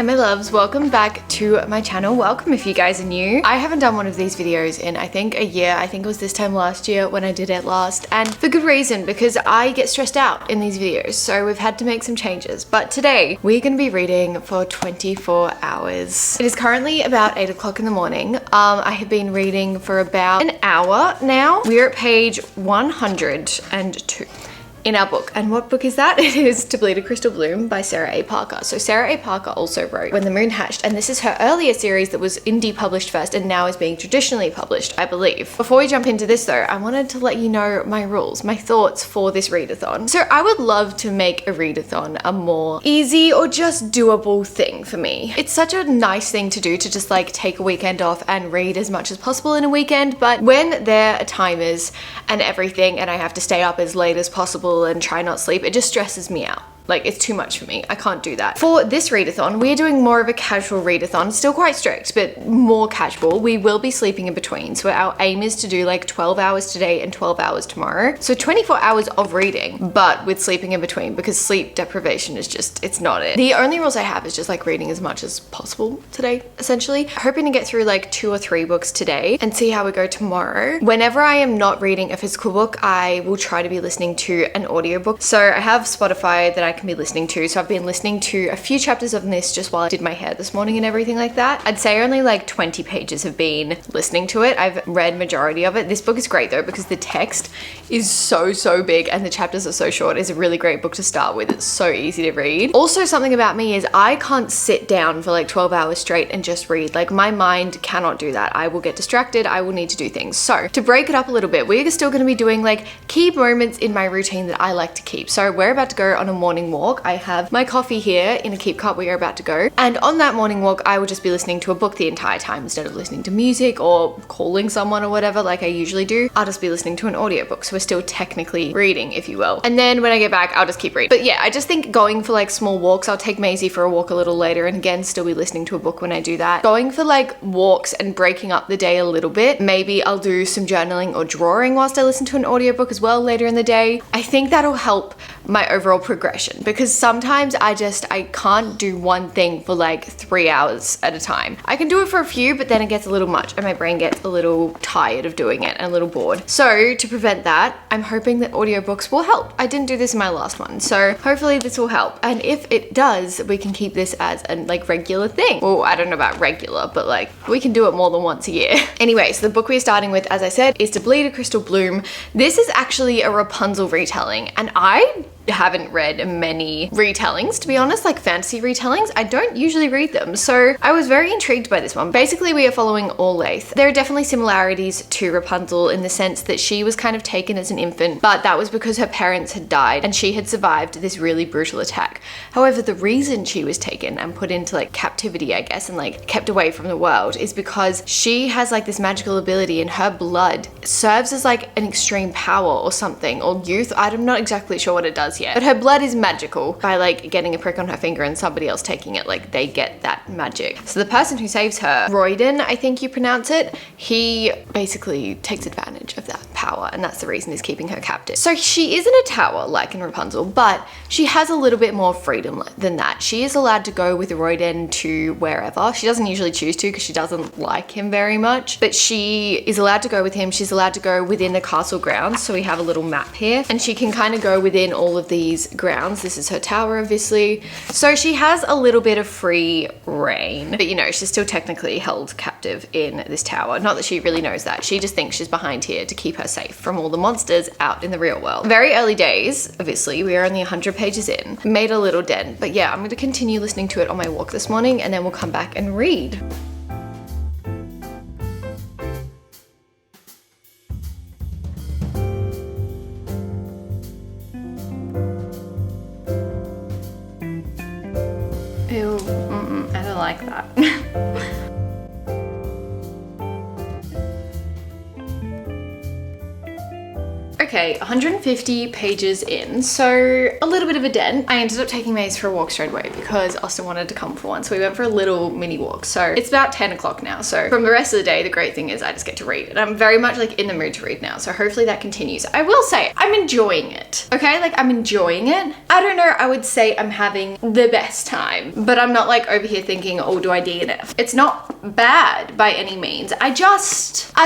Hi my loves, welcome back to my channel. Welcome if you guys are new. I haven't done one of these videos in I think a year. I think it was this time last year when I did it last, and for good reason, because I get stressed out in these videos, so we've had to make some changes. But today we're going to be reading for 24 hours. It is currently about 8 o'clock in the morning. I have been reading for about an hour now. We're at page 102 in our book. And what book is that? It is To Bleed a Crystal Bloom by Sarah A. Parker. So Sarah A. Parker also wrote When the Moon Hatched, and this is her earlier series that was indie published first and now is being traditionally published, I believe. Before we jump into this though, I wanted to let you know my rules, my thoughts for this readathon. So I would love to make a readathon a more easy or just doable thing for me. It's such a nice thing to do, to just like take a weekend off and read as much as possible in a weekend, but when there are timers and everything and I have to stay up as late as possible and try not sleep, it just stresses me out. Like, it's too much for me. I can't do that. For this readathon, we're doing more of a casual readathon. Still quite strict, but more casual. We will be sleeping in between. So our aim is to do like 12 hours today and 12 hours tomorrow. So 24 hours of reading, but with sleeping in between, because sleep deprivation is just, it's not it. The only rules I have is just like reading as much as possible today, essentially. Hoping to get through like 2 or 3 books today and see how we go tomorrow. Whenever I am not reading a physical book, I will try to be listening to an audiobook. So I have Spotify that I can be listening to. So I've been listening to a few chapters of this just while I did my hair this morning and everything like that. I'd say only like 20 pages have been listening to it. I've read majority of it. This book is great though, because the text is so big and the chapters are so short. It's a really great book to start with. It's so easy to read. Also, something about me is I can't sit down for like 12 hours straight and just read. Like, my mind cannot do that. I will get distracted. I will need to do things. So to break it up a little bit, we're still going to be doing like key moments in my routine that I like to keep. So we're about to go on a morning walk. I have my coffee here in a keep cup. We are about to go. And on that morning walk, I will just be listening to a book the entire time instead of listening to music or calling someone or whatever like I usually do. I'll just be listening to an audiobook. So we're still technically reading, if you will. And then when I get back, I'll just keep reading. But yeah, I just think going for like small walks, I'll take Maisie for a walk a little later and again, still be listening to a book when I do that. Going for like walks and breaking up the day a little bit. Maybe I'll do some journaling or drawing whilst I listen to an audiobook as well later in the day. I think that'll help my overall progression, because sometimes I can't do one thing for like 3 hours at a time. I can do it for a few, but then it gets a little much and my brain gets a little tired of doing it and a little bored. So to prevent that, I'm hoping that audiobooks will help. I didn't do this in my last one, so hopefully this will help. And if it does, we can keep this as a like regular thing. Well, I don't know about regular, but like we can do it more than once a year. Anyway, so the book we're starting with, as I said, is To Bleed a Crystal Bloom. This is actually a Rapunzel retelling, and I haven't read many retellings, to be honest, like fantasy retellings. I don't usually read them, so I was very intrigued by this one. Basically, we are following Orlaith. There are definitely similarities to Rapunzel in the sense that she was kind of taken as an infant, but that was because her parents had died and she had survived this really brutal attack. However, the reason she was taken and put into like captivity, I guess, and like kept away from the world is because she has like this magical ability, and her blood serves as like an extreme power or something, or youth. I'm not exactly sure what it does yet, but her blood is magical. By like getting a prick on her finger and somebody else taking it, like they get that magic. So the person who saves her, Royden, I think you pronounce it, he basically takes advantage of that power, and that's the reason he's keeping her captive. So she is in a tower like in Rapunzel, but she has a little bit more freedom than that. She is allowed to go with Royden to wherever. She doesn't usually choose to because she doesn't like him very much, but she is allowed to go with him. She's allowed to go within the castle grounds. So we have a little map here, and she can kind of go within all of these grounds. This is her tower, obviously. So she has a little bit of free reign, but you know, she's still technically held captive in this tower. Not that she really knows that. She just thinks she's behind here to keep her safe from all the monsters out in the real world. Very early days, obviously. We are only 100 pages in. Made a little dent, but yeah, I'm going to continue listening to it on my walk this morning, and then we'll come back and read. Ew, I don't like that. okay, 150 pages in, so a little bit of a dent. I ended up taking Maze for a walk straight away because Austin wanted to come for one, so we went for a little mini walk. So it's about 10 o'clock now, so from the rest of the day, the great thing is I just get to read, and I'm very much like in the mood to read now, so hopefully that continues. I will say I'm enjoying it, okay? Like I'm enjoying it. I don't know, I would say I'm having the best time, but I'm not like over here thinking, oh, do I DNF? It's not bad by any means. I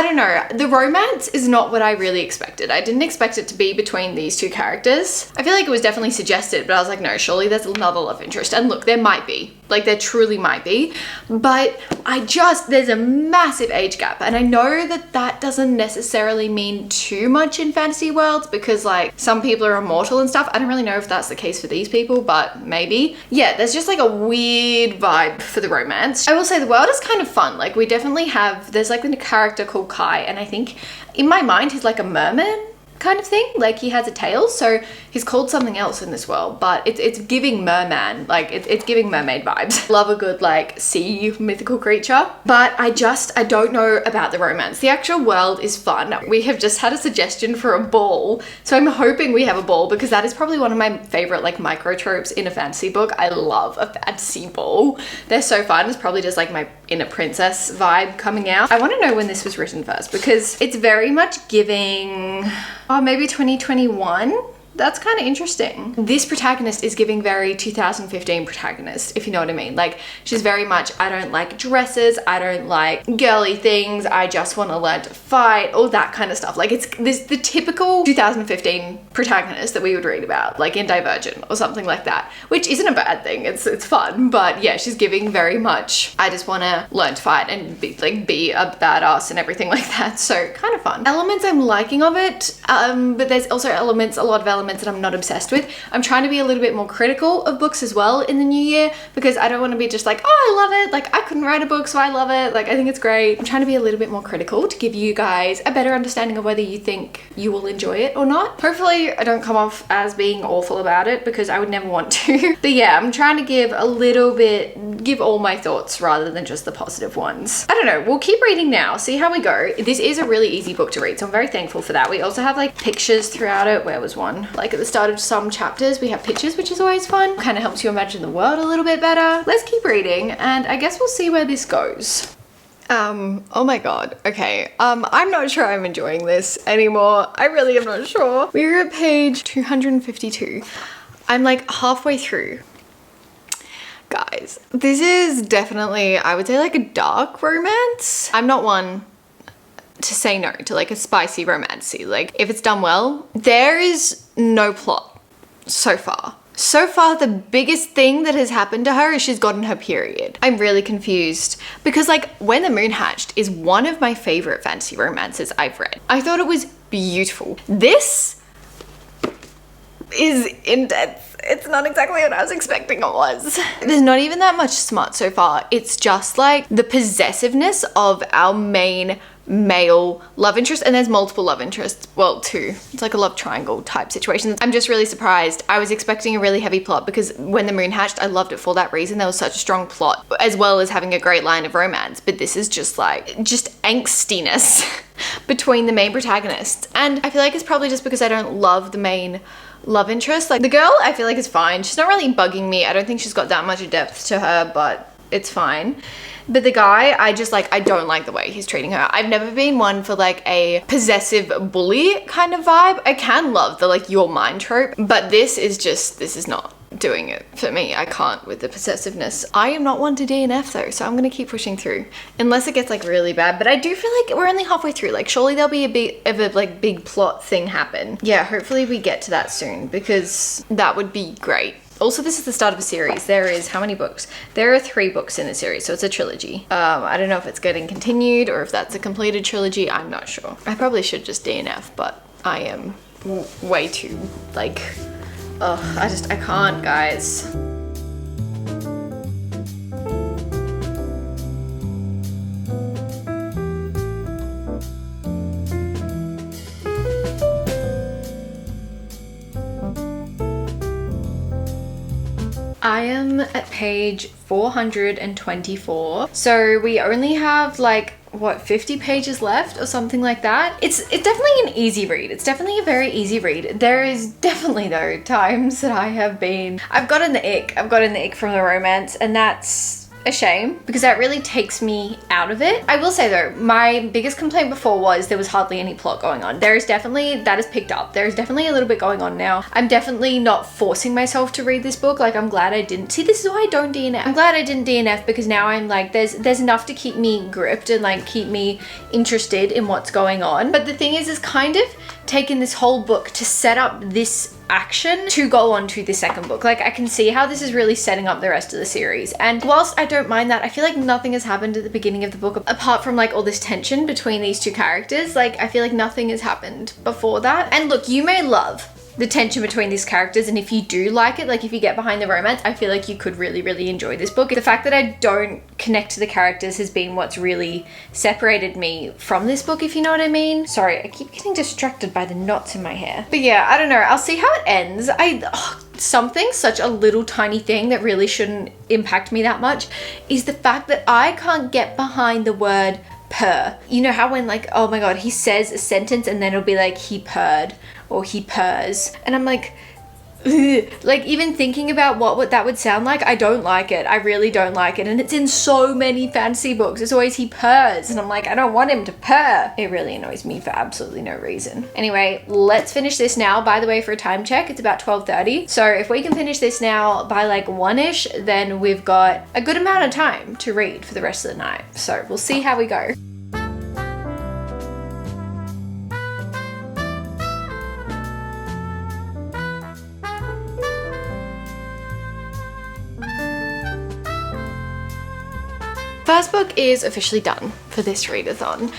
don't know, the romance is not what I really expected. I didn't expect it to be between these two characters. I feel like it was definitely suggested, but I was like, no, surely there's another love interest. And look, there might be. Like there truly might be, but there's a massive age gap, and I know that that doesn't necessarily mean too much in fantasy worlds because like some people are immortal and stuff. I don't really know if that's the case for these people, but maybe. Yeah, there's just like a weird vibe for the romance. I will say the world is kind of fun. Like we definitely there's like a character called Kai, and I think in my mind he's like a merman kind of thing. Like he has a tail, so he's called something else in this world, but it's giving merman, like it's giving mermaid vibes. Love a good like sea mythical creature, but I don't know about the romance. The actual world is fun. We have just had a suggestion for a ball, so I'm hoping we have a ball because that is probably one of my favorite like micro tropes in a fantasy book. I love a fantasy ball. They're so fun. It's probably just like my inner princess vibe coming out. I want to know when this was written first because it's very much giving, oh, maybe 2021. That's kind of interesting. This protagonist is giving very 2015 protagonist, if you know what I mean. Like she's very much, I don't like dresses, I don't like girly things, I just want to learn to fight, all that kind of stuff. Like it's the typical 2015 protagonist that we would read about, like in Divergent or something like that, which isn't a bad thing. It's fun, but yeah, she's giving very much, I just want to learn to fight and be a badass and everything like that. So kind of fun. Elements I'm liking of it, but there's also a lot of elements that I'm not obsessed with. I'm trying to be a little bit more critical of books as well in the new year because I don't want to be just like, oh, I love it. Like I couldn't write a book, so I love it. Like I think it's great. I'm trying to be a little bit more critical to give you guys a better understanding of whether you think you will enjoy it or not. Hopefully I don't come off as being awful about it because I would never want to. But yeah, I'm trying to give all my thoughts rather than just the positive ones. I don't know. We'll keep reading now, see how we go. This is a really easy book to read, so I'm very thankful for that. We also have like pictures throughout it. Where was one? Like at the start of some chapters we have pictures, which is always fun. Kind of helps you imagine the world a little bit better. Let's keep reading and I guess we'll see where this goes. Oh my god. Okay. I'm not sure I'm enjoying this anymore. I really am not sure. We're at page 252. I'm like halfway through. Guys, this is definitely, I would say, like a dark romance. I'm not one to say no to like a spicy romance. Like if it's done well, there is no plot so far. So far, the biggest thing that has happened to her is she's gotten her period. I'm really confused because like When the Moon Hatched is one of my favorite fantasy romances I've read. I thought it was beautiful. This is intense. It's not exactly what I was expecting it was. There's not even that much smut so far. It's just like the possessiveness of our main male love interest, and there's multiple love interests. Well, two. It's like a love triangle type situation. I'm just really surprised. I was expecting a really heavy plot because When the Moon Hatched, I loved it for that reason. There was such a strong plot as well as having a great line of romance, but this is just angstiness between the main protagonists. And I feel like it's probably just because I don't love the main love interest. Like the girl I feel like is fine. She's not really bugging me. I don't think she's got that much depth to her, but it's fine. But the guy, I don't like the way he's treating her. I've never been one for like a possessive bully kind of vibe. I can love the like you're mine trope, but this is not doing it for me. I can't with the possessiveness. I am not one to DNF though, so I'm gonna keep pushing through unless it gets like really bad. But I do feel like we're only halfway through. Like surely there'll be a bit of a like big plot thing happen. Yeah, hopefully we get to that soon because that would be great. Also, this is the start of a series. There is how many books? There are 3 books in the series, so it's a trilogy. I don't know if it's getting continued or if that's a completed trilogy. I'm not sure. I probably should just DNF, but I am way too like, I can't, guys. I am at page 424. So we only have like what, 50 pages left or something like that. It's definitely an easy read. It's definitely a very easy read. There is definitely though times that I've gotten the ick. I've gotten the ick from the romance, and that's a shame because that really takes me out of it. I will say though, my biggest complaint before was there was hardly any plot going on. There is definitely, that is picked up. There is definitely a little bit going on now. I'm definitely not forcing myself to read this book. Like, I'm glad I didn't. See, this is why I don't DNF. I'm glad I didn't DNF because now I'm like, there's enough to keep me gripped and like keep me interested in what's going on. But the thing is kind of taken this whole book to set up this action to go on to the second book. Like, I can see how this is really setting up the rest of the series. And whilst I don't mind that, I feel like nothing has happened at the beginning of the book apart from like all this tension between these two characters. Like, I feel like nothing has happened before that. And look, you may love the tension between these characters, and if you do like it, like if you get behind the romance, I feel like you could really, really enjoy this book. The fact that I don't connect to the characters has been what's really separated me from this book, if you know what I mean. Sorry, I keep getting distracted by the knots in my hair. But yeah, I don't know. I'll see how it ends. Something, such a little tiny thing that really shouldn't impact me that much is the fact that I can't get behind the word purr. You know how when like, oh my god, he says a sentence and then it'll be like he purred or he purrs, and I'm like, ugh. Like, even thinking about what that would sound like, I don't like it. I really don't like it. And it's in so many fantasy books. It's always he purrs, and I'm like, I don't want him to purr. It really annoys me for absolutely no reason. Anyway, let's finish this now. By the way, for a time check, it's about 12:30. So if we can finish this now by like 1-ish, then we've got a good amount of time to read for the rest of the night. So we'll see how we go. First book is officially done for this readathon.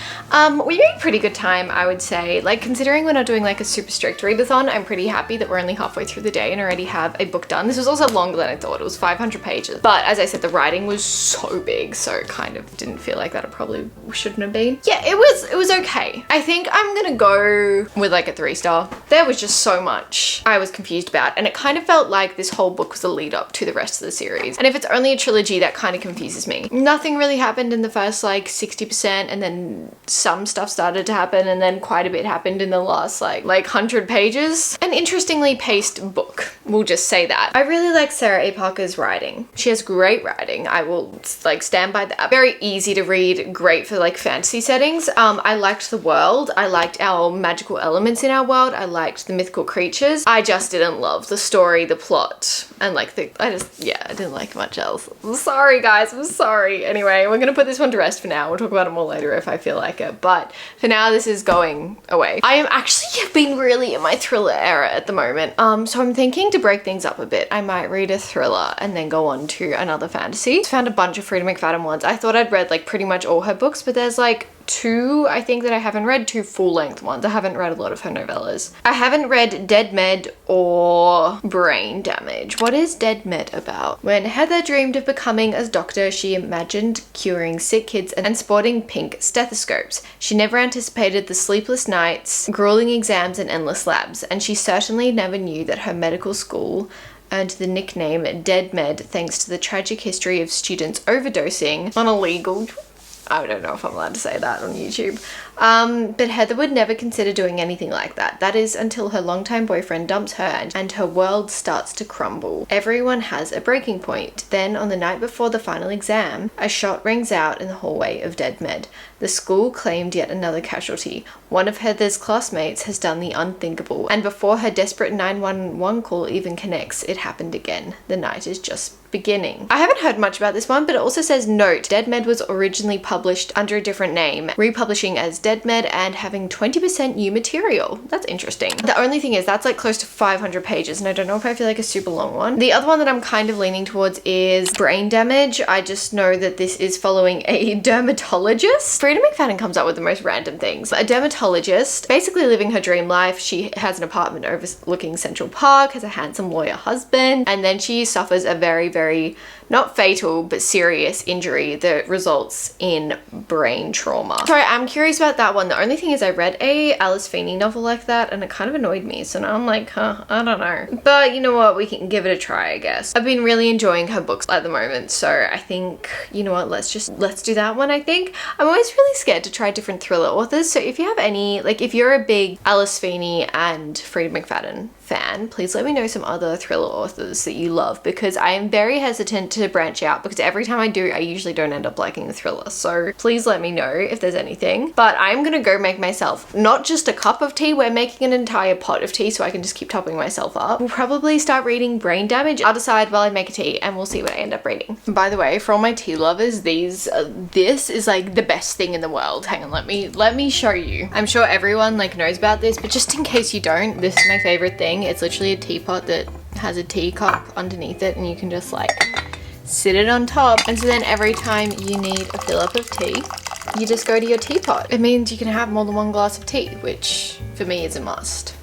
We made a pretty good time, I would say. Like, considering we're not doing like a super strict readathon, I'm pretty happy that we're only halfway through the day and already have a book done. This was also longer than I thought. It was 500 pages. But as I said, the writing was so big, so it kind of didn't feel like that it probably shouldn't have been. Yeah, it was okay. I think I'm gonna go with like a 3-star. There was just so much I was confused about, and it kind of felt like this whole book was a lead up to the rest of the series. And if it's only a trilogy, that kind of confuses me. Nothing really happened in the first like 60%, and then some stuff started to happen, and then quite a bit happened in the last like 100 pages. An interestingly paced book, we'll just say that. I really like Sarah A. Parker's writing. She has great writing. I will like stand by that. Very easy to read, great for like fantasy settings. I liked the world. I liked our magical elements in our world. I liked the mythical creatures. I just didn't love the story, the plot, and like I didn't like much else. I'm sorry guys, I'm sorry. Anyway, we're gonna put this one to rest for now. We'll talk about it more later if I feel like it, but for now this is going away. I am actually been really in my thriller era at the moment, so I'm thinking to break things up a bit. I might read a thriller and then go on to another fantasy. I found a bunch of Freda McFadden ones. I thought I'd read like pretty much all her books, but there's like 2, I think, that I haven't read, 2 full-length ones. I haven't read a lot of her novellas. I haven't read Dead Med or Brain Damage. What is Dead Med about? When Heather dreamed of becoming a doctor, she imagined curing sick kids and sporting pink stethoscopes. She never anticipated the sleepless nights, grueling exams, and endless labs, and she certainly never knew that her medical school earned the nickname Dead Med thanks to the tragic history of students overdosing on illegal, I don't know if I'm allowed to say that on YouTube. But Heather would never consider doing anything like that. That is until her longtime boyfriend dumps her and her world starts to crumble. Everyone has a breaking point. Then, on the night before the final exam, a shot rings out in the hallway of Dead Med. The school claimed yet another casualty. One of Heather's classmates has done the unthinkable, and before her desperate 911 call even connects, it happened again. The night is just beginning. I haven't heard much about this one, but it also says, note, Dead Med was originally published under a different name, republishing as Dead Med and having 20% new material. That's interesting. The only thing is that's like close to 500 pages, and I don't know if I feel like a super long one. The other one that I'm kind of leaning towards is Brain Damage. I just know that this is following a dermatologist. Freda McFadden comes up with the most random things. A dermatologist, basically living her dream life. She has an apartment overlooking Central Park, has a handsome lawyer husband, and then she suffers a very very, not fatal, but serious injury that results in brain trauma. So I'm curious about that one. The only thing is I read a Alice Feeney novel like that and it kind of annoyed me. So now I'm like, huh, I don't know. But you know what? We can give it a try, I guess. I've been really enjoying her books at the moment. So I think, you know what? Let's do that one, I think. I'm always really scared to try different thriller authors. So if you have any, like if you're a big Alice Feeney and Freida McFadden fan, please let me know some other thriller authors that you love, because I am very hesitant to branch out, because every time I do, I usually don't end up liking the thriller. So please let me know if there's anything. But I'm gonna go make myself not just a cup of tea, we're making an entire pot of tea so I can just keep topping myself up. We'll probably start reading Brain Damage. I'll decide while I make a tea and we'll see what I end up reading. By the way, for all my tea lovers, this is like the best thing in the world. Hang on, let me show you. I'm sure everyone like knows about this, but just in case you don't, this is my favorite thing. It's literally a teapot that has a teacup underneath it and you can just like sit it on top. And so then every time you need a fill up of tea, you just go to your teapot. It means you can have more than one glass of tea, which for me is a must.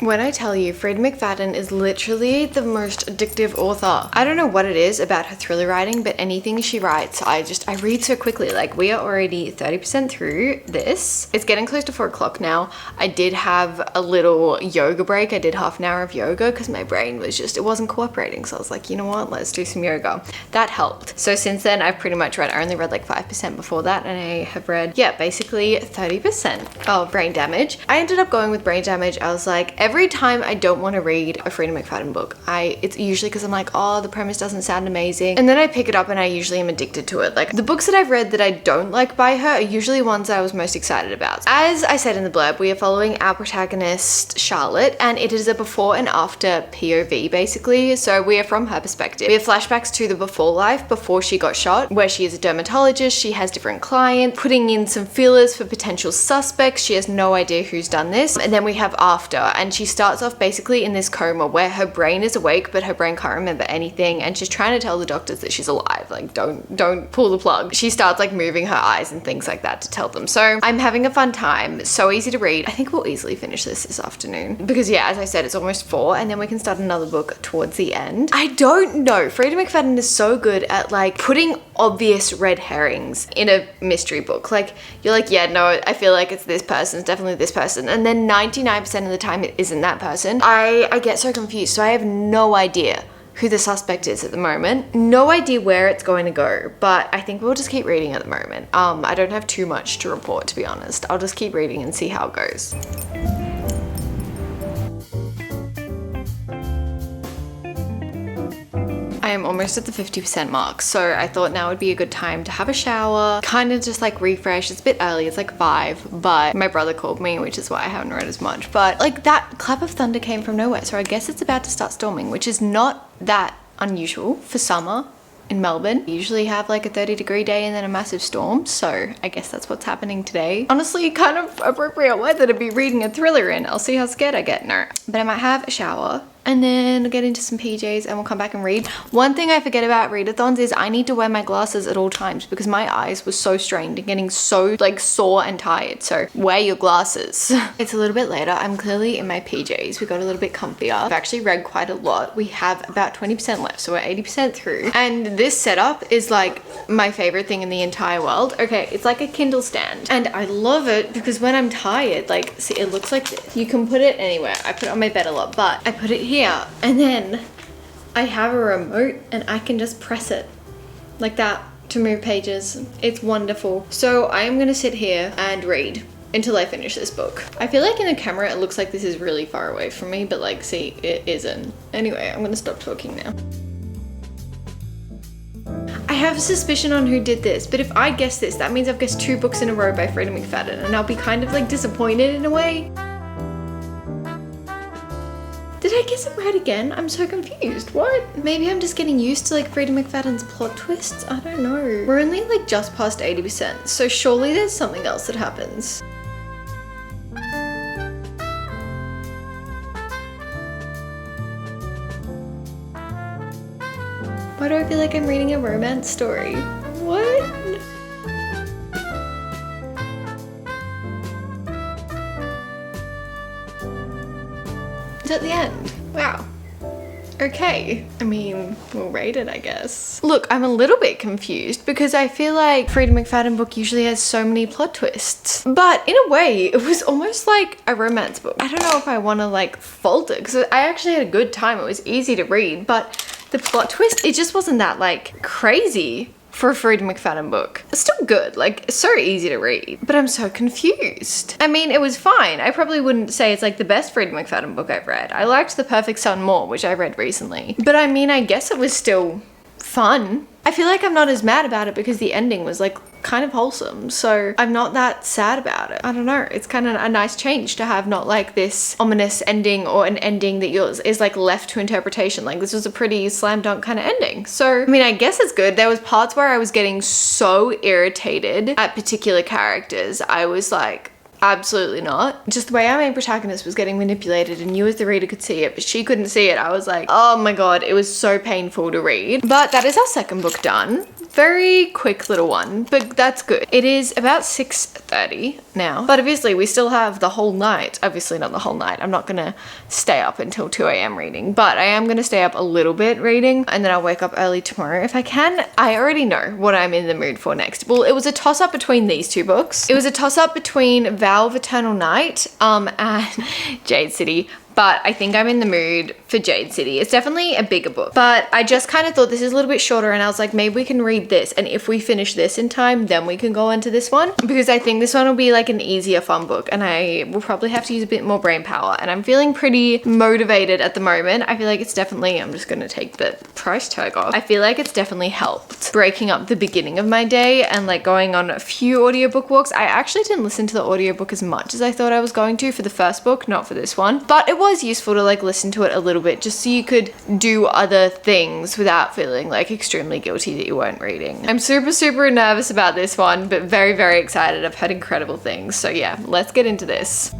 When I tell you, Freida McFadden is literally the most addictive author. I don't know what it is about her thriller writing, but anything she writes, I read so quickly. Like, we are already 30% through this. It's getting close to 4 o'clock now. I did have a little yoga break. I did half an hour of yoga because my brain was just, it wasn't cooperating. So I was like, you know what, let's do some yoga. That helped. So since then, I've pretty much read, I only read like 5% before that, and I have read, yeah, basically 30% of Brain Damage. I ended up going with Brain Damage. I was like, every time I don't want to read a Freida McFadden book, it's usually because I'm like, oh, the premise doesn't sound amazing. And then I pick it up and I usually am addicted to it. Like, the books that I've read that I don't like by her are usually ones that I was most excited about. As I said in the blurb, we are following our protagonist, Charlotte, and it is a before and after POV, basically. So we are from her perspective. We have flashbacks to the before life, before she got shot, where she is a dermatologist, she has different clients, putting in some feelers for potential suspects. She has no idea who's done this. And then we have after, and she starts off basically in this coma where her brain is awake, but her brain can't remember anything, and she's trying to tell the doctors that she's alive. Like, don't pull the plug. She starts like moving her eyes and things like that to tell them. So I'm having a fun time. So easy to read. I think we'll easily finish this afternoon, because yeah, as I said, it's almost 4, and then we can start another book towards the end. I don't know. Freida McFadden is so good at like putting obvious red herrings in a mystery book. Like, you're like, yeah, no, I feel like it's this person, it's definitely this person, and then 99% of the time it isn't that person. I get so confused. So I have no idea who the suspect is at the moment. No idea where it's going to go, but I think we'll just keep reading at the moment. I don't have too much to report, to be honest. I'll just keep reading and see how it goes. I am almost at the 50% mark, so I thought now would be a good time to have a shower, kind of just like refresh. It's a bit early, it's like 5, but my brother called me, which is why I haven't read as much. But like, that clap of thunder came from nowhere, so I guess it's about to start storming, which is not that unusual for summer in Melbourne. We usually have like a 30-degree day and then a massive storm, so I guess that's what's happening today. Honestly, kind of appropriate weather to be reading a thriller in. I'll see how scared I get. No, but I might have a shower and then get into some PJs and we'll come back and read. One thing I forget about readathons is I need to wear my glasses at all times because my eyes were so strained and getting so like sore and tired. So wear your glasses. It's a little bit later. I'm clearly in my PJs. We got a little bit comfier. I've actually read quite a lot. We have about 20% left, so we're 80% through. And this setup is like my favorite thing in the entire world. Okay, it's like a Kindle stand and I love it because when I'm tired, like, see, it looks like this. You can put it anywhere. I put it on my bed a lot, but I put it here and then I have a remote and I can just press it like that to move pages. It's wonderful. So I am gonna sit here and read until I finish this book. I feel like in the camera it looks like this is really far away from me, but like, see, it isn't. Anyway, I'm gonna stop talking now. I have a suspicion on who did this, but if I guess this, that means I've guessed 2 books in a row by Freida McFadden, and I'll be kind of like disappointed in a way. Did I guess it right again? I'm so confused. What? Maybe I'm just getting used to like Freida McFadden's plot twists? I don't know. We're only like just past 80%, so surely there's something else that happens. Why do I feel like I'm reading a romance story? What? Is that the end? Wow. Okay, I mean, we'll rate it, I guess. Look, I'm a little bit confused because I feel like Freida McFadden book usually has so many plot twists. But in a way, it was almost like a romance book. I don't know if I want to like fault it because I actually had a good time. It was easy to read, but the plot twist, it just wasn't that like crazy for a Freida McFadden book. It's still good, like so easy to read, but I'm so confused. I mean, it was fine. I probably wouldn't say it's like the best Freida McFadden book I've read. I liked The Perfect Son more, which I read recently. But I mean, I guess it was still fun. I feel like I'm not as mad about it because the ending was like kind of wholesome, so I'm not that sad about it. I don't know, it's kind of a nice change to have not like this ominous ending or an ending that yours is like left to interpretation. Like this was a pretty slam dunk kind of ending. So I mean, I guess it's good. There was parts where I was getting so irritated at particular characters. I was like, absolutely not. Just the way our main protagonist was getting manipulated and you as the reader could see it, but she couldn't see it. I was like, oh my God, it was so painful to read. But that is our second book done. Very quick little one, but that's good. It is about 6:30 now, but obviously we still have the whole night. Obviously not the whole night. I'm not gonna stay up until 2 a.m. reading, but I am gonna stay up a little bit reading and then I'll wake up early tomorrow if I can. I already know what I'm in the mood for next. Well, it was a toss up between these two books. It was a toss up between Vow of Eternal Night and Jade City. But I think I'm in the mood for Jade City. It's definitely a bigger book, but I just kind of thought this is a little bit shorter and I was like, maybe we can read this. And if we finish this in time, then we can go on to this one because I think this one will be like an easier fun book and I will probably have to use a bit more brain power and I'm feeling pretty motivated at the moment. I feel like it's definitely, I'm just going to take the price tag off. I feel like it's definitely helped breaking up the beginning of my day and like going on a few audiobook walks. I actually didn't listen to the audiobook as much as I thought I was going to for the first book, not for this one, but it was useful to like listen to it a little bit just so you could do other things without feeling like extremely guilty that you weren't reading. I'm super nervous about this one, but very excited. I've heard incredible things. So yeah, let's get into this.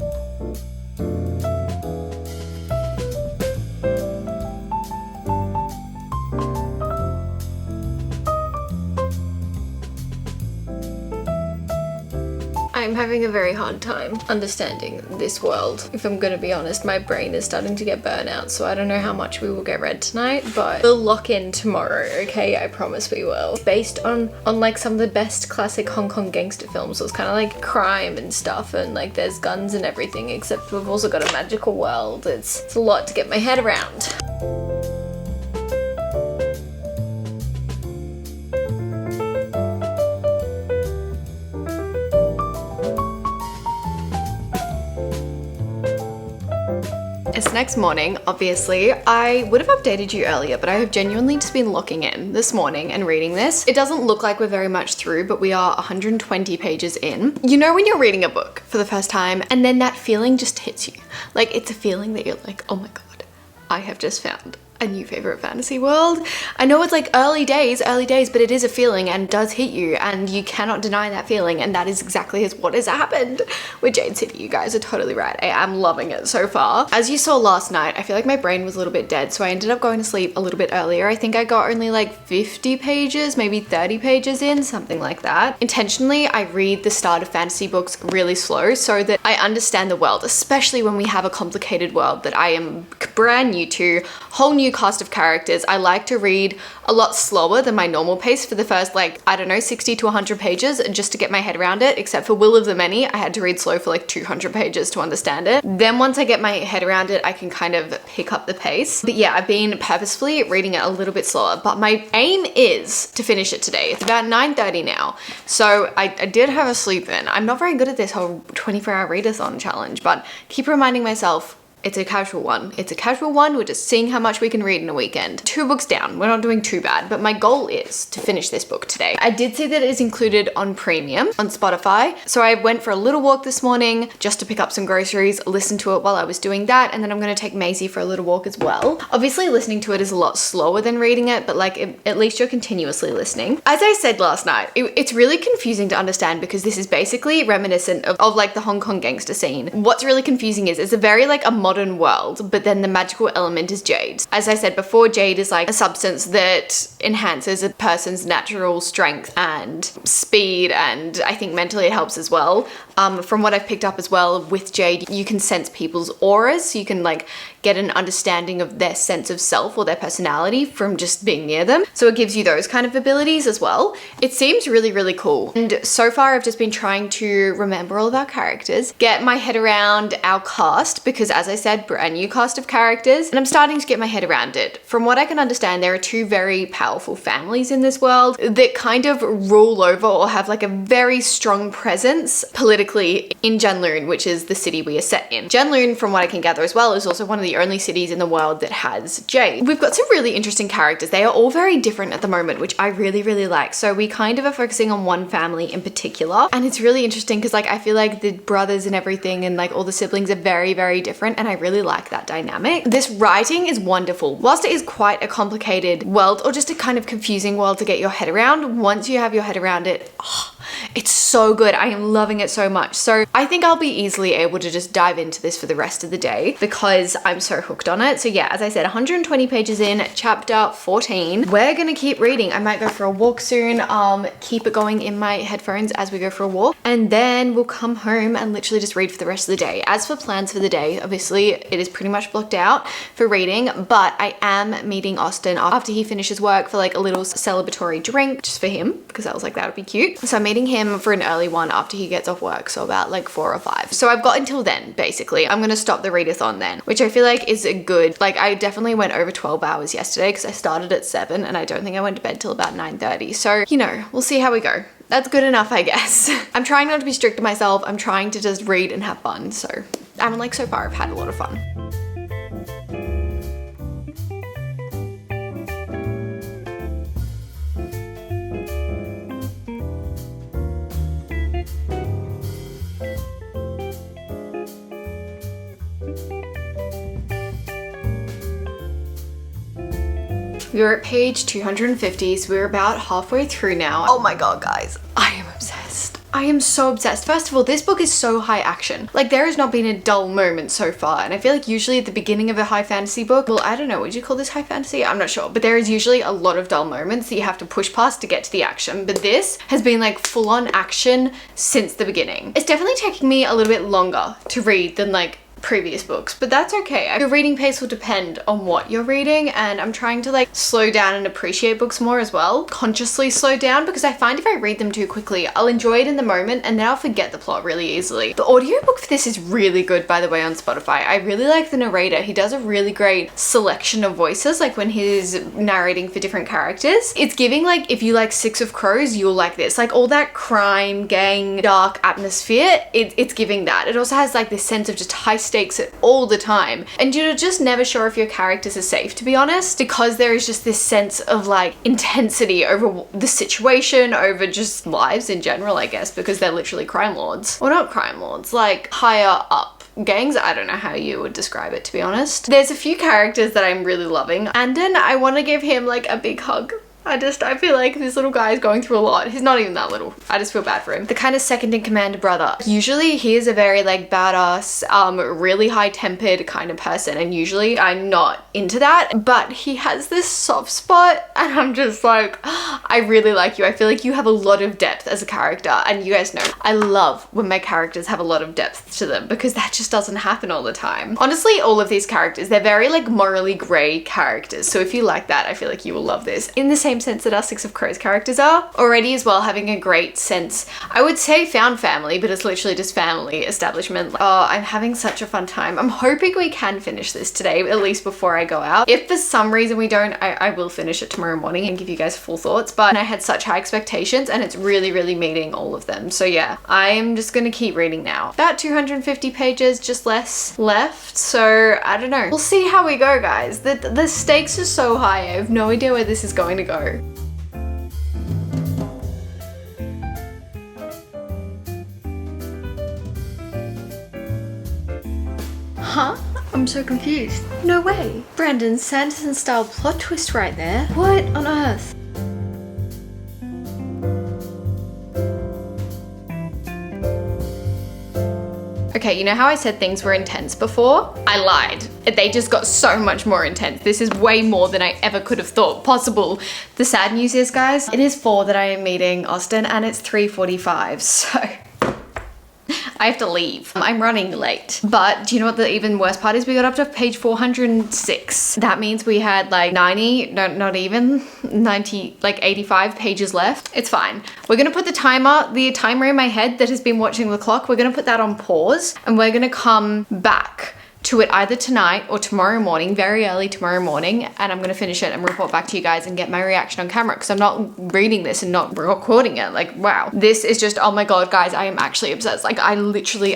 I'm having a very hard time understanding this world. If I'm gonna be honest, my brain is starting to get burnout, so I don't know how much we will get read tonight, but we'll lock in tomorrow, okay? I promise we will. It's based on like some of the best classic Hong Kong gangster films, so it's kind of like crime and stuff, and like there's guns and everything, except we've also got a magical world. It's a lot to get my head around. It's next morning, obviously. I would have updated you earlier, but I have genuinely just been locking in this morning and reading this. It doesn't look like we're very much through, but we are 120 pages in. You know when you're reading a book for the first time and then that feeling just hits you. Like it's a feeling that you're like, oh my God, I have just found a new favorite fantasy world. I know it's like early days, but it is a feeling and does hit you and you cannot deny that feeling, and that is exactly what has happened with Jade City. You guys are totally right. I am loving it so far. As you saw last night, I feel like my brain was a little bit dead, so I ended up going to sleep a little bit earlier. I think I got only like 50 pages, maybe 30 pages in, something like that. Intentionally, I read the start of fantasy books really slow so that I understand the world, especially when we have a complicated world that I am brand new to, whole new cast of characters. I like to read a lot slower than my normal pace for the first, like, I don't know, 60 to 100 pages just to get my head around it, except for Will of the Many. I had to read slow for like 200 pages to understand it. Then once I get my head around it, I can kind of pick up the pace. But yeah, I've been purposefully reading it a little bit slower, but my aim is to finish it today. It's about 9:30 now. So I did have a sleep in. I'm not very good at this whole 24-hour readathon challenge, but keep reminding myself, it's a casual one. It's a casual one. We're just seeing how much we can read in a weekend. 2 books down. We're not doing too bad, but my goal is to finish this book today. I did see that it is included on Premium on Spotify. So I went for a little walk this morning just to pick up some groceries, listen to it while I was doing that. And then I'm going to take Maisie for a little walk as well. Obviously listening to it is a lot slower than reading it, but like at least you're continuously listening. As I said last night, it's really confusing to understand because this is basically reminiscent of like the Hong Kong gangster scene. What's really confusing is it's a very like a modern modern world, but then the magical element is jade. As I said before, jade is like a substance that enhances a person's natural strength and speed, and I think mentally it helps as well. From what I've picked up as well with jade, you can sense people's auras, so you can like get an understanding of their sense of self or their personality from just being near them. So it gives you those kind of abilities as well. It seems really, really cool. And so far I've just been trying to remember all of our characters, get my head around our cast, because as I said, brand new cast of characters, and I'm starting to get my head around it. From what I can understand, there are two very powerful families in this world that kind of rule over or have like a very strong presence politically in Janloon, which is the city we are set in. Janloon, from what I can gather as well, is also one of the only cities in the world that has jade. We've got some really interesting characters. They are all very different at the moment, which I really, really like. So we kind of are focusing on one family in particular, and it's really interesting because like I feel like the brothers and everything and like all the siblings are very, very different, and I really like that dynamic. This writing is wonderful. Whilst it is quite a complicated world, or just a kind of confusing world to get your head around, once you have your head around it, it's so good. I am loving it so much. So I think I'll be easily able to just dive into this for the rest of the day because I'm so hooked on it. So yeah, as I said, 120 pages in, chapter 14. We're gonna keep reading. I might go for a walk soon, keep it going in my headphones as we go for a walk, and then we'll come home and literally just read for the rest of the day. As for plans for the day, obviously it is pretty much blocked out for reading, but I am meeting Austin after he finishes work for like a little celebratory drink just for him, because I was like, that would be cute. So I'm meeting him for an early one after he gets off work, so about like 4 or 5. So I've got until then, basically. I'm gonna stop the readathon then, which I feel like is a good, like I definitely went over 12 hours yesterday because I started at 7 and I don't think I went to bed till about 9:30. So, you know, we'll see how we go. That's good enough, I guess. I'm trying not to be strict to myself. I'm trying to just read and have fun. So I'm like, so far I've had a lot of fun. We're at page 250, so we're about halfway through now. Oh my god, guys, I am obsessed. I am so obsessed. First of all, this book is so high action. Like, there has not been a dull moment so far, and I feel like usually at the beginning of a high fantasy book, well, I don't know, would you call this high fantasy? I'm not sure, but there is usually a lot of dull moments that you have to push past to get to the action, but this has been like full-on action since the beginning. It's definitely taking me a little bit longer to read than like previous books, but that's okay. Your reading pace will depend on what you're reading, and I'm trying to like slow down and appreciate books more as well. Consciously slow down, because I find if I read them too quickly, I'll enjoy it in the moment and then I'll forget the plot really easily. The audiobook for this is really good, by the way, on Spotify. I really like the narrator. He does a really great selection of voices, like when he's narrating for different characters. It's giving like, if you like Six of Crows, you'll like this. Like all that crime, gang, dark atmosphere, it's giving that. It also has like this sense of just high stakes all the time, and you're just never sure if your characters are safe, to be honest, because there is just this sense of like intensity over the situation, over just lives in general, I guess, because they're literally crime lords. Or not crime lords, like higher up gangs. I don't know how you would describe it, to be honest. There's a few characters that I'm really loving, and then I want to give him like a big hug. I feel like this little guy is going through a lot. He's not even that little. I just feel bad for him. The kind of second in command brother. Usually he is a very like badass, really high tempered kind of person, and usually I'm not into that, but he has this soft spot and I'm just like, I really like you. I feel like you have a lot of depth as a character, and you guys know I love when my characters have a lot of depth to them because that just doesn't happen all the time. Honestly, all of these characters, they're very like morally grey characters, so if you like that, I feel like you will love this. In the same sense that our Six of Crows characters are already as well, having a great sense, I would say found family, but it's literally just family establishment. Oh, I'm having such a fun time. I'm hoping we can finish this today, at least before I go out. If for some reason we don't, I will finish it tomorrow morning and give you guys full thoughts, but I had such high expectations and it's really, really meeting all of them. So yeah, I'm just gonna keep reading now. About 250 pages, just less left, so I don't know. We'll see how we go, guys. The stakes are so high. I have no idea where this is going to go. Huh? I'm so confused. No way. Brandon Sanderson style plot twist right there. What on earth? Okay, you know how I said things were intense before? I lied. They just got so much more intense. This is way more than I ever could have thought possible. The sad news is, guys, it is 4 that I am meeting Austin and it's 3:45, so I have to leave. I'm running late. But do you know what the even worst part is? We got up to page 406. That means we had like 90, no, not even 90, like 85 pages left. It's fine. We're gonna put the timer in my head that has been watching the clock, we're gonna put that on pause and we're gonna come back to it either tonight or tomorrow morning, very early tomorrow morning, and I'm gonna finish it and report back to you guys and get my reaction on camera because I'm not reading this and not recording it. Like, wow. This is just, oh my God, guys, I am actually obsessed. Like, I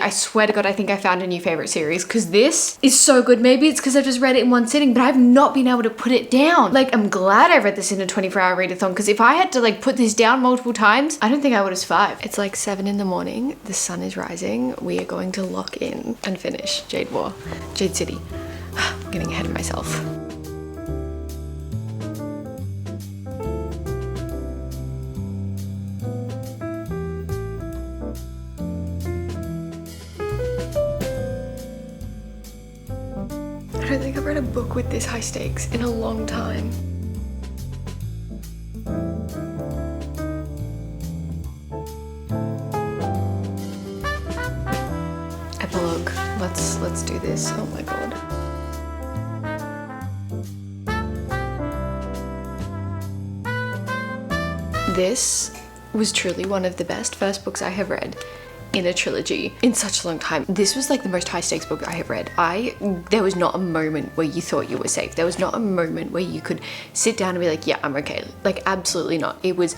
swear to God, I think I found a new favorite series because this is so good. Maybe it's because I've just read it in one sitting, but I've not been able to put it down. Like, I'm glad I read this in a 24-hour readathon because if I had to like put this down multiple times, I don't think I would have survived. It's like 7 in the morning. The sun is rising. We are going to lock in and finish Jade City. I'm getting ahead of myself. I don't think I've read a book with this high stakes in a long time. Epilogue. Let's do this. Oh my God. This was truly one of the best first books I have read in a trilogy in such a long time. This was like the most high stakes book I have read. There was not a moment where you thought you were safe. There was not a moment where you could sit down and be like, yeah, I'm okay. Like, absolutely not. It was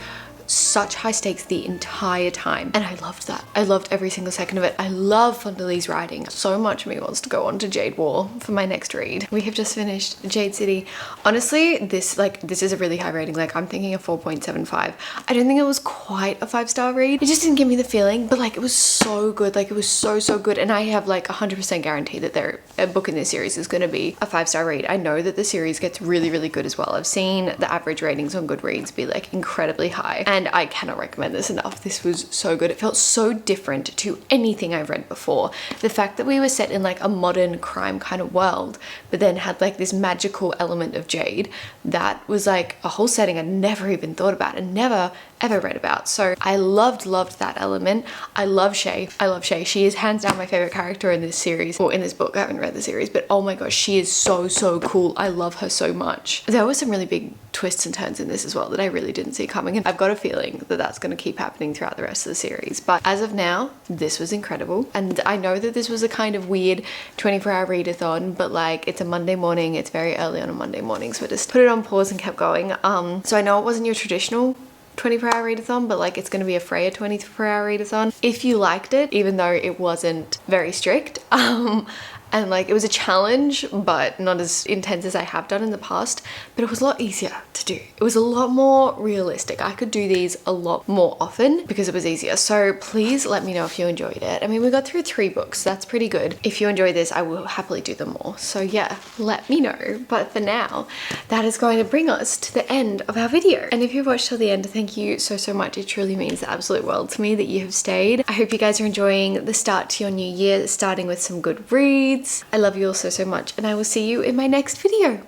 such high stakes the entire time, and I loved that. I loved every single second of it. I love Fondalee's writing. So much of me wants to go on to Jade War for my next read. We have just finished Jade City. Honestly, this is a really high rating. Like, I'm thinking a 4.75. I don't think it was quite a 5-star read. It just didn't give me the feeling, but like, it was so good. Like, it was so good, and I have like 100% guarantee that a book in this series is going to be a 5-star read. I know that the series gets really good as well. I've seen the average ratings on Goodreads be like incredibly high, and I cannot recommend this enough. This was so good. It felt so different to anything I've read before. The fact that we were set in like a modern crime kind of world, but then had like this magical element of Jade, that was like a whole setting I never even thought about and never ever read about. So I loved that element. I love Shay. She is hands down my favorite character in this series, or in this book. I haven't read the series, but oh my gosh, she is so cool. I love her so much. There were some really big twists and turns in this as well that I really didn't see coming, and I've got a feeling that that's going to keep happening throughout the rest of the series. But as of now, this was incredible, and I know that this was a kind of weird 24-hour readathon, but like, it's a Monday morning, it's very early on a Monday morning, so I just put it on pause and kept going. So I know it wasn't your traditional 24-hour readathon, but like, it's going to be a Frey 24-hour readathon. If you liked it, even though it wasn't very strict, and like, it was a challenge, but not as intense as I have done in the past, but it was a lot easier to do. It was a lot more realistic. I could do these a lot more often because it was easier. So please let me know if you enjoyed it. I mean, we got through 3 books. That's pretty good. If you enjoy this, I will happily do them more. So yeah, let me know. But for now, that is going to bring us to the end of our video. And if you've watched till the end, thank you so much. It truly means the absolute world to me that you have stayed. I hope you guys are enjoying the start to your new year, starting with some good reads. I love you all so much, and I will see you in my next video.